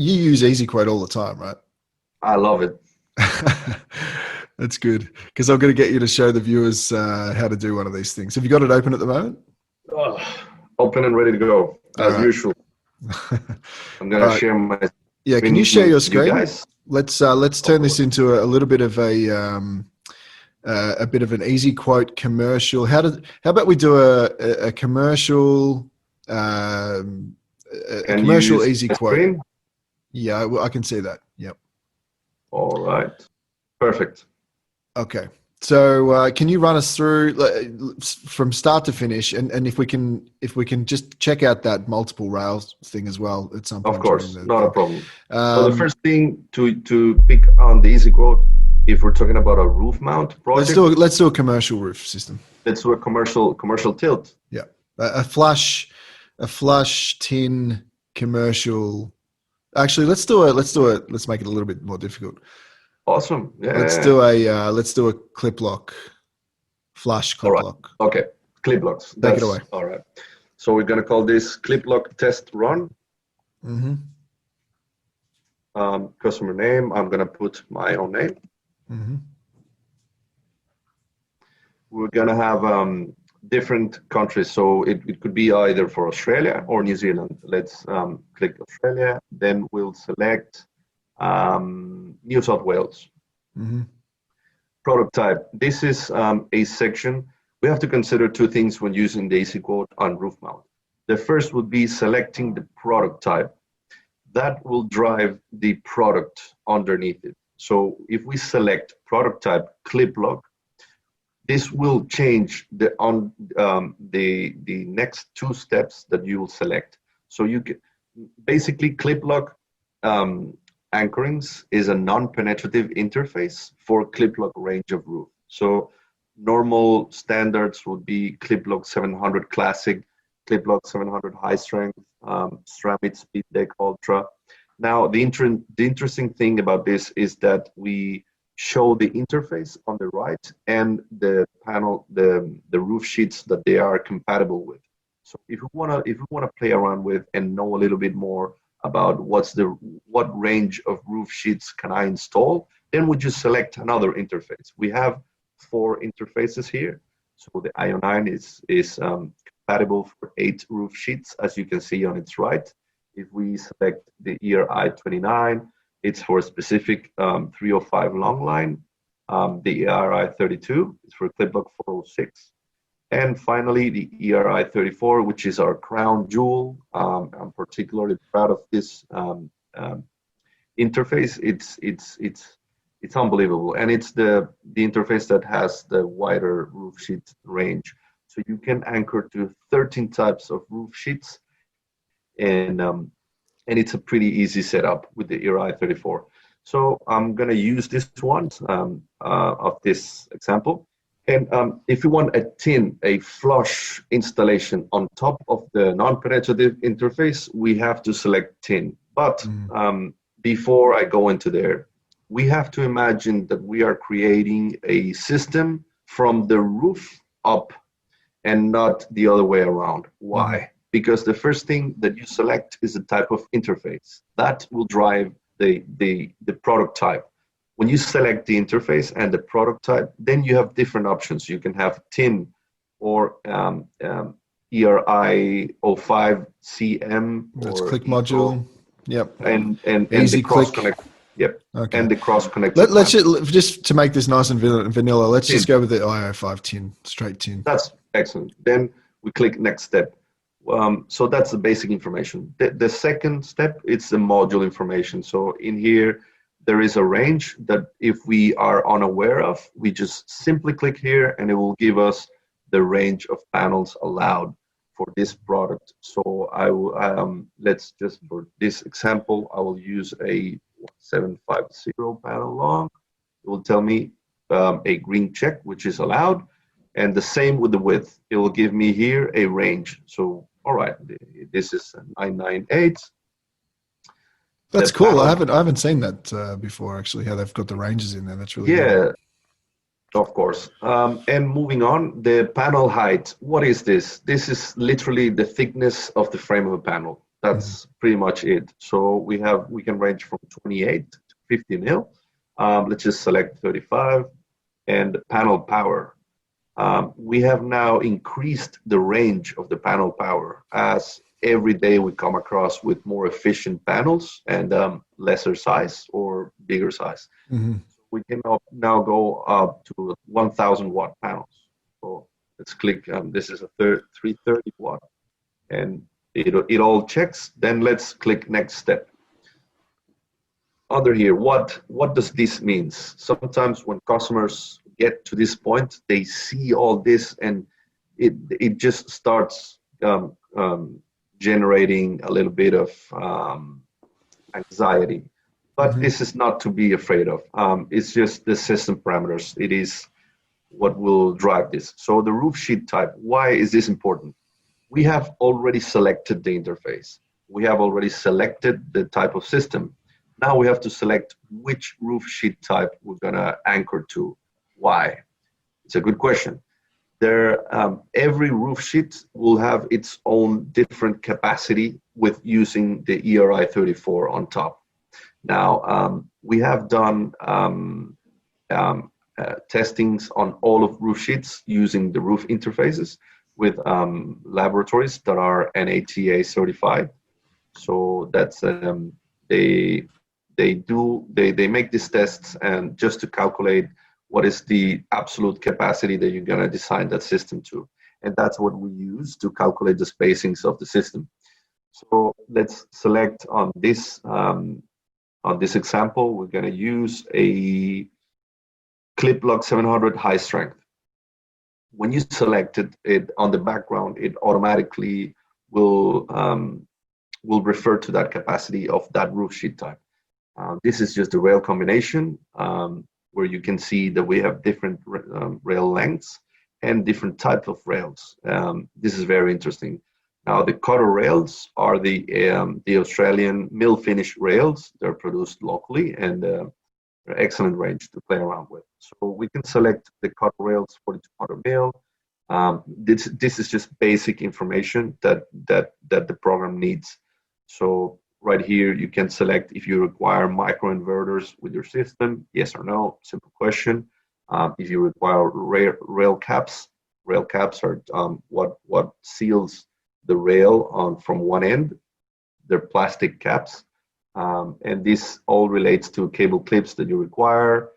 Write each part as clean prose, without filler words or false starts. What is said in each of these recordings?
you use ezQuote all the time, right? I love it. That's good, because I'm going to get you to show the viewers how to do one of these things. Have you got it open at the moment? Oh, open and ready to go, as usual. I'm going to share my Yeah, can you share your with you screen? guys? Let's turn this into a little bit of a bit of an ezQuote commercial. How about we do a commercial a commercial ezQuote? Yeah, I can see that. Yep. All right. Perfect. Okay. So can you run us through from start to finish, and if we can just check out that multiple rails thing as well at some point. Of course, not a problem. So the first thing to pick on the ezQuote, if we're talking about a roof mount project, let's do a commercial roof system. Let's do a commercial tilt. Yeah, a flush tin commercial. Actually, let's make it a little bit more difficult. Awesome. Yeah. Let's do a Cliplock, flush Cliplock. Right. Okay, Cliplocks. Take it away. All right. So we're gonna call this Cliplock test run. Mm-hmm. Customer name. I'm gonna put my own name. Mm-hmm. We're gonna have different countries, so it could be either for Australia or New Zealand. Let's click Australia. Then we'll select New South Wales. Mm-hmm. Product type. This is a section. We have to consider two things when using the ezQuote on roof mount. The first would be selecting the product type. That will drive the product underneath it. So if we select product type Cliplock, this will change the next two steps that you will select. So you can basically Cliplock anchorings is a non-penetrative interface for Cliplock range of roof. So normal standards would be Cliplock 700 Classic, Cliplock 700 High Strength, Stramit Speed Deck Ultra. Now the interesting thing about this is that we show the interface on the right and the panel, the roof sheets that they are compatible with. So if we wanna play around with and know a little bit more about what range of roof sheets can I install, then we just select another interface. We have 4 interfaces here. So the IO9 is compatible for 8 roof sheets, as you can see on its right. If we select the ERI29, it's for a specific 305 long line. The ERI32 is for Cliplock 406. And finally, the ERI34, which is our crown jewel. I'm particularly proud of this interface. It's unbelievable, and it's the interface that has the wider roof sheet range. So you can anchor to 13 types of roof sheets, and it's a pretty easy setup with the ERI34. So I'm gonna use this one of this example. And if you want a flush installation on top of the non-penetrative interface, we have to select tin. But before I go into there, we have to imagine that we are creating a system from the roof up and not the other way around. Why? Because the first thing that you select is the type of interface. That will drive the product type. When you select the interface and the product type, then you have different options. You can have tin or ERI05 CM. That's click module. Yep. And easy the cross click. connect. Yep. Okay. And the cross connect. Let's just to make this nice and vanilla. Let's just go with the IO5 tin, straight tin. That's excellent. Then we click next step. So that's the basic information. The second step, it's the module information. So in here, there is a range that if we are unaware of, we just simply click here and it will give us the range of panels allowed for this product. So I will, let's just, for this example, I will use a 750 panel long. It will tell me a green check, which is allowed. And the same with the width. It will give me here a range. So, all right, this is 998. That's cool. I haven't seen that before, actually, how they've got the ranges in there. That's really cool. Of course. And moving on, the panel height. What is this? This is literally the thickness of the frame of a panel. That's pretty much it. So we can range from 28 to 50 mil. Let's just select 35 and panel power. We have now increased the range of the panel power as every day we come across with more efficient panels and lesser size or bigger size. We can now go up to 1,000 watt panels. So let's click. This is a 330 watt, and it all checks. Then let's click next step. Under here, what does this mean? Sometimes when customers get to this point, they see all this, and it just starts generating a little bit of anxiety. But this is not to be afraid of. It's just the system parameters. It is what will drive this. So the roof sheet type, why is this important? We have already selected the interface. We have already selected the type of system. Now we have to select which roof sheet type we're gonna anchor to. Why? It's a good question. Every roof sheet will have its own different capacity with using the ERI 34 on top. Now, we have done testings on all of roof sheets using the roof interfaces with laboratories that are NATA certified. So that's they make these tests and just to calculate what is the absolute capacity that you're gonna design that system to, and that's what we use to calculate the spacings of the system. So let's select on this example. We're gonna use a Cliplock 700 high strength. When you select it on the background, it automatically will refer to that capacity of that roof sheet type. This is just a rail combination where you can see that we have different rail lengths and different types of rails. This is very interesting. Now the cutter rails are the Australian mill finish rails. They're produced locally and they're excellent range to play around with. So we can select the cutter rails 4200 mil. This is just basic information that the program needs. So right here, you can select if you require microinverters with your system, yes or no, simple question. If you require rail caps are what seals the rail from one end. They're plastic caps. And this all relates to cable clips that you require,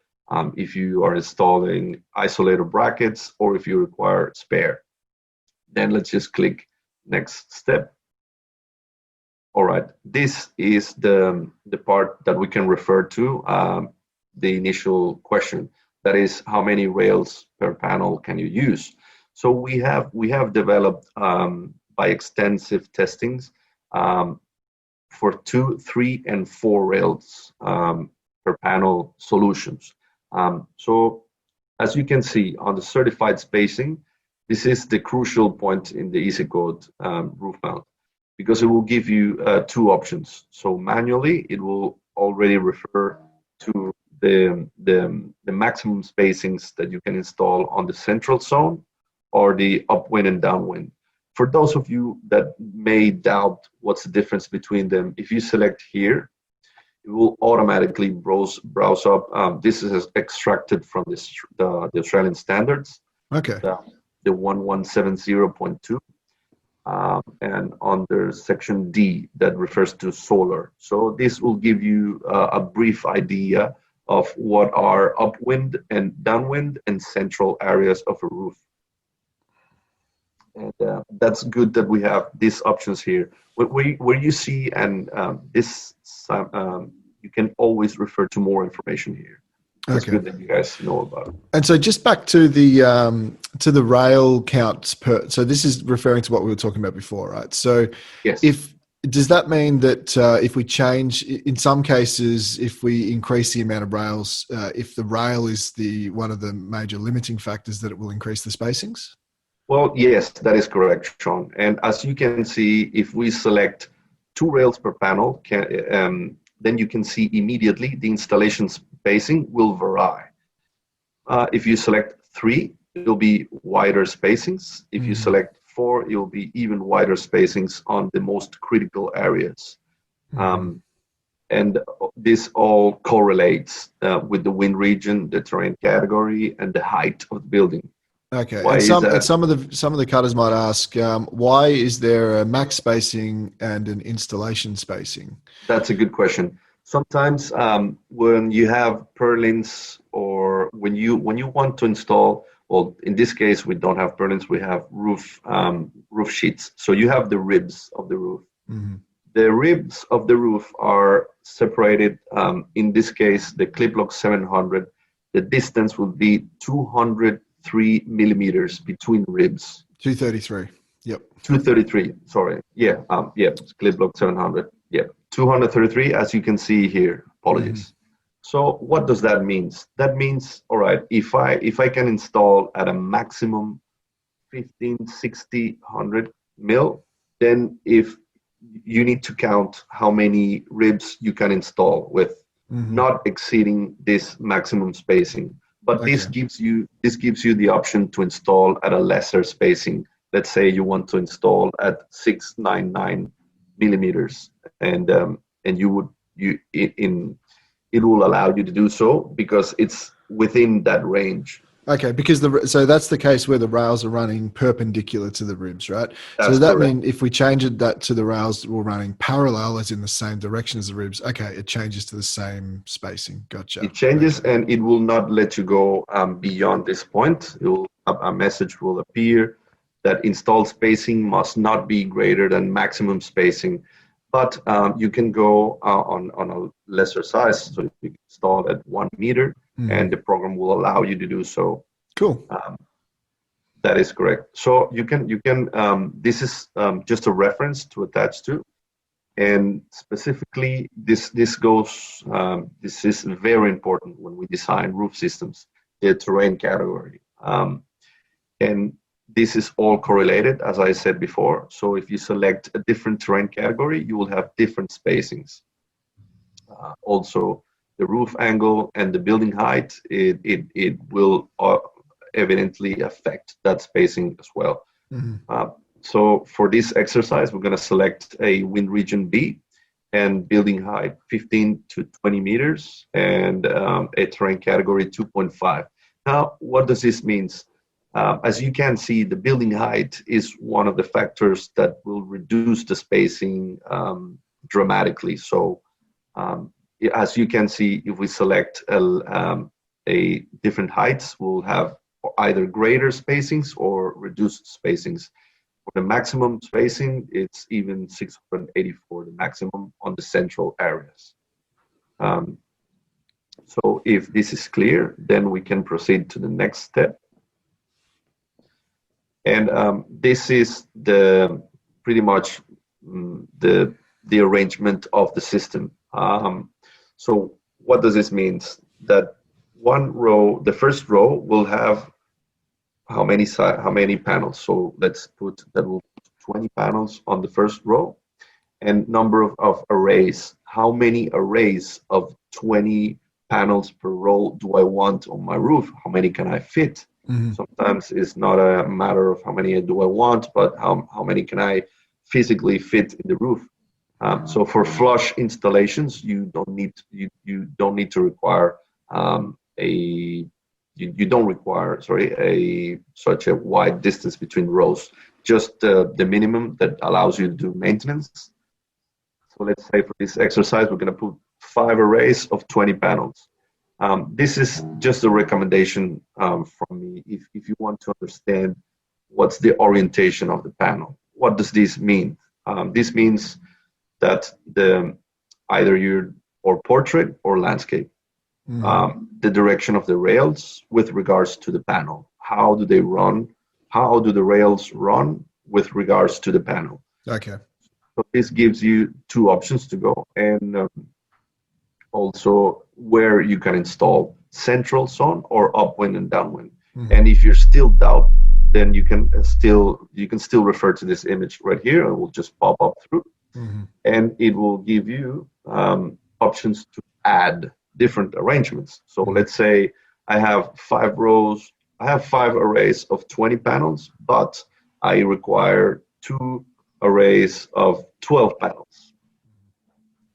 if you are installing isolator brackets or if you require spare. Then let's just click next step. All right, this is the part that we can refer to the initial question. That is, how many rails per panel can you use? So we have developed by extensive testings for 2, 3, and 4 rails per panel solutions. So as you can see on the certified spacing, this is the crucial point in the ezQuote roof mount, because it will give you 2 options. So manually, it will already refer to the maximum spacings that you can install on the central zone or the upwind and downwind. For those of you that may doubt what's the difference between them, if you select here, it will automatically browse up. This is extracted from the Australian standards. Okay. The 1170.2. And under section D, that refers to solar. So this will give you a brief idea of what are upwind and downwind and central areas of a roof. And that's good that we have these options here. Where you see and you can always refer to more information here. It's good that you guys know about it. And so just back to the rail counts per. So this is referring to what we were talking about before, right? So yes. Does that mean that if we change, in some cases, if we increase the amount of rails, if the rail is one of the major limiting factors, that it will increase the spacings? Well, yes, that is correct, Sean. And as you can see, if we select 2 rails per panel, then you can see immediately the installation spacing will vary. If you select 3, it will be wider spacings. If you select 4, it will be even wider spacings on the most critical areas. And this all correlates with the wind region, the terrain category, and the height of the building. Okay. Why And is some that? and some of the cutters might ask, why is there a max spacing and an installation spacing? That's a good question. Sometimes when you have purlins, or when you want to install, well, in this case we don't have purlins, we have roof sheets. So you have the ribs of the roof. Mm-hmm. The ribs of the roof are separated. In this case, the Cliplock 700, the distance will be 203 millimeters between ribs. 233. Yep. 233. Sorry. Yeah. It's Cliplock 700. Yeah. 233, as you can see here. Apologies. Mm-hmm. So what does that mean? That means, all right, if I can install at a maximum 15, 60, 100 mil, then if you need to count how many ribs you can install with, not exceeding this maximum spacing. But this gives you the option to install at a lesser spacing. Let's say you want to install at 699 millimeters, and it will allow you to do so because it's within that range. Okay, because so that's the case where the rails are running perpendicular to the ribs, right? That's so does that correct. mean if we change that to the rails were running parallel, as in the same direction as the ribs, okay, it changes to the same spacing. Gotcha. It changes, and it will not let you go beyond this point. A message will appear that installed spacing must not be greater than maximum spacing. But you can go on a lesser size, so you can install at 1 meter, and the program will allow you to do so. Cool. That is correct. So you can. This is just a reference to attach to, and specifically, this is very important when we design roof systems. The terrain category, and this is all correlated, as I said before. So if you select a different terrain category, you will have different spacings. Also, the roof angle and the building height, it will evidently affect that spacing as well. So for this exercise, we're going to select a wind region B and building height 15 to 20 meters and a terrain category 2.5. Now, what does this mean? As you can see, the building height is one of the factors that will reduce the spacing dramatically. So as you can see, if we select a different heights, we'll have either greater spacings or reduced spacings. For the maximum spacing, it's even 684, the maximum on the central areas. So if this is clear, then we can proceed to the next step. And this is pretty much the arrangement of the system. So what does this mean? That one row, the first row, will have how many panels? So let's put that will put 20 panels on the first row, and number of arrays. How many arrays of 20 panels per row do I want on my roof? How many can I fit? Sometimes it's not a matter of how many do I want, but how many can I physically fit in the roof. So for flush installations, you don't need to require such a wide distance between rows. Just the minimum that allows you to do maintenance. So let's say for this exercise, we're going to put 5 arrays of 20 panels. This is just a recommendation from me if you want to understand what's the orientation of the panel. What does this mean? This means that either your portrait or landscape, the direction of the rails with regards to the panel. How do they run? How do the rails run with regards to the panel? Okay. So this gives you 2 options to go, and also where you can install central zone or upwind and downwind. And if you're still doubt, then you can still refer to this image right here, and it will just pop up through, and it will give you options to add different arrangements. So let's say I have 5 rows, I have 5 arrays of 20 panels, but I require 2 arrays of 12 panels.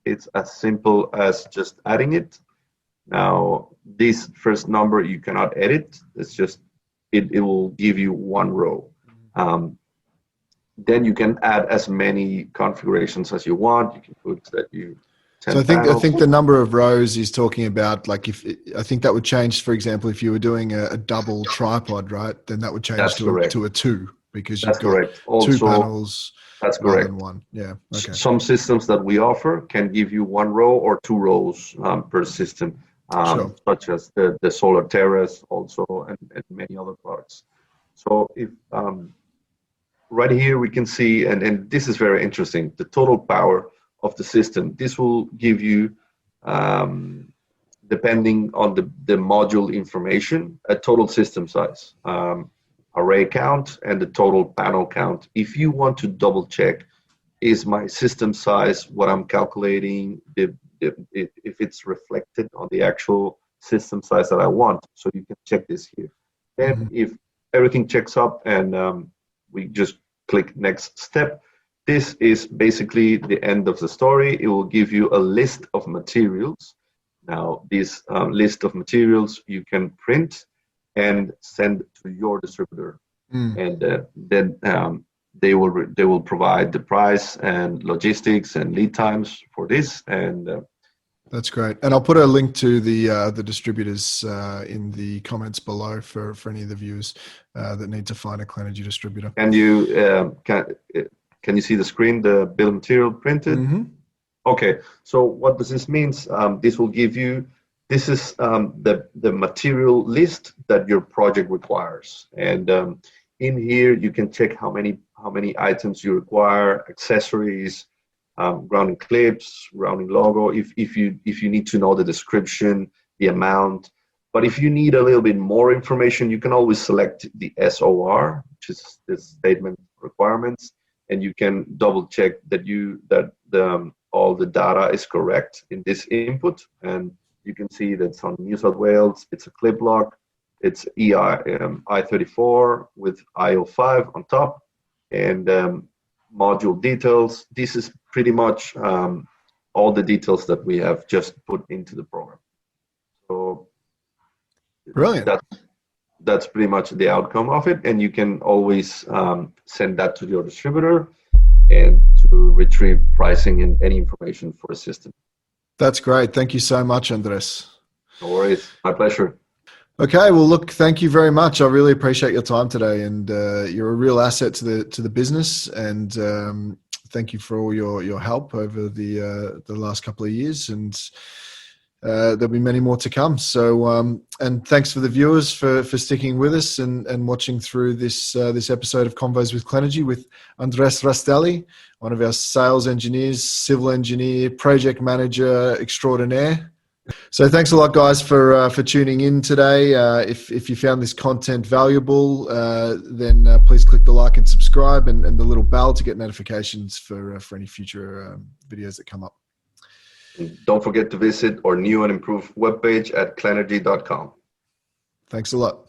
It's as simple as just adding it. Now, this first number you cannot edit. It's just, it will give you 1 row. Then you can add as many configurations as you want. You can put that you 10 So I panels. think the number of rows is talking about, like, I think that would change, for example, if you were doing a double tripod, right? Then that would change to a 2, because you've got correct. Also, 2 panels that's rather correct. than 1. Yeah. Okay. Some systems that we offer can give you 1 row or 2 rows per system, Sure. such as the Solar Terrace also, and many other products. So if right here we can see, and this is very interesting, the total power of the system. This will give you, depending on the module information, a total system size, array count, and the total panel count. If you want to double check, is my system size what I'm calculating, if it's reflected on the actual system size that I want, so you can check this here. And if everything checks up, and we just click next step, this is basically the end of the story. It will give you a list of materials. Now, this list of materials you can print and send to your distributor, and then they will provide the price and logistics and lead times for this. And that's great. And I'll put a link to the distributors in the comments below for any of the viewers that need to find a Clenergy distributor. Can you see the screen, the bill of material printed? Okay, so what does this mean? This will give you, this is the material list that your project requires. And in here, you can check how many items you require, accessories, grounding clips, grounding logo, if you need to know the description, the amount. But if you need a little bit more information, you can always select the SOR, which is the statement requirements, and you can double check that all the data is correct in this input. And you can see that's on New South Wales, it's a Cliplock, it's I34 with IO5 on top, and module details. This is pretty much all the details that we have just put into the program. So brilliant. That's pretty much the outcome of it, and you can always send that to your distributor and to retrieve pricing and any information for a system. That's great. Thank you so much, Andres. No worries. My pleasure. Okay, well, look, thank you very much. I really appreciate your time today, and you're a real asset to the business. And thank you for all your help over the last couple of years, and there'll be many more to come. So, and thanks for the viewers for sticking with us and watching through this episode of Convos with Clenergy with Andres Rastelli, one of our sales engineers, civil engineer, project manager extraordinaire. So thanks a lot, guys, for tuning in today. If you found this content valuable, then please click the like and subscribe and the little bell to get notifications for any future videos that come up. Don't forget to visit our new and improved webpage at clenergy.com. Thanks a lot.